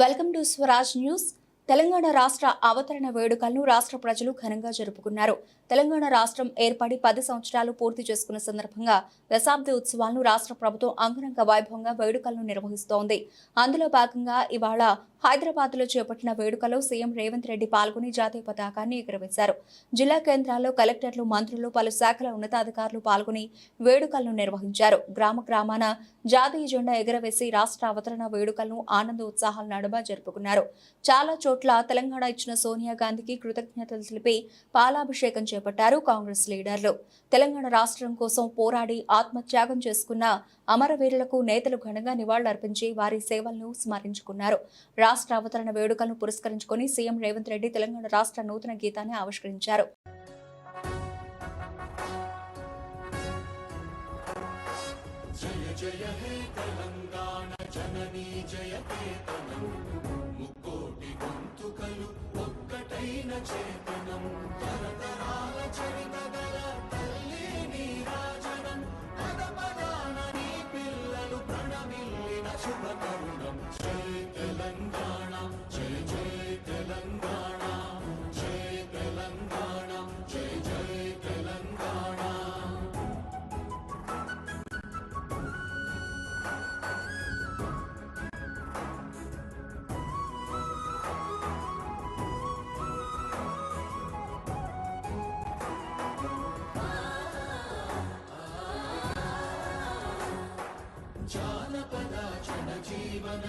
Welcome to Swaraj news. Telangana రాష్ట్ర అవతరణ వేడుకలను రాష్ట్ర ప్రజలు ఘనంగా జరుపుకున్నారు. తెలంగాణ రాష్ట్రం ఏర్పడి 10 సంవత్సరాలు పూర్తి చేసుకున్న సందర్భంగా దశాబ్ది ఉత్సవాలను రాష్ట్ర ప్రభుత్వం అంగరంగ వైభవంగా వేడుకలను నిర్వహిస్తోంది. అందులో భాగంగా ఇవాళ హైదరాబాద్లో చేపట్టిన వేడుకలో సీఎం రేవంత్ రెడ్డి పాల్గొని జాతీయ పతాకాన్ని ఎగురవేశారు. జిల్లా కేంద్రాల్లో కలెక్టర్లు, మంత్రులు, పలు శాఖల ఉన్నతాధికారులు పాల్గొని వేడుకలను నిర్వహించారు. గ్రామాన జాతీయ జెండా ఎగురవేసి రాష్ట్ర అవతరణ వేడుకలను ఆనంద ఉత్సాహాల నడుమ జరుపుకున్నారు. చాలా చోట్ల తెలంగాణ ఇచ్చిన సోనియా గాంధీకి కృతజ్ఞతలు తెలిపి పాలాభిషేకం చేపట్టారు కాంగ్రెస్ లీడర్లు. తెలంగాణ రాష్ట్రం కోసం పోరాడి ఆత్మత్యాగం చేసుకున్న అమరవీరులకు నేతలు ఘనంగా నివాళులర్పించి వారి సేవలను స్మరించుకున్నారు. రాష్ట్ర అవతరణ వేడుకలను పురస్కరించుకుని సీఎం రేవంత్ రెడ్డి తెలంగాణ రాష్ట్ర నూతన గీతాన్ని ఆవిష్కరించారు. జయ జయ హే తెలంగాణ జననీ జయకేతనం, ముక్కోటి గొంతుకలు ఒక్కటైన చేతనం, తరతరాల చరితగల తల్లి నీరాజనం, పద పదాన నీ పిల్లలు ప్రణమిల్లిన శుభతరుణం. జై తెలంగాణ, జై జై తెలంగాణ, జై తెలంగాణ, జై జై తెలంగాణ. జానపద జన జీవన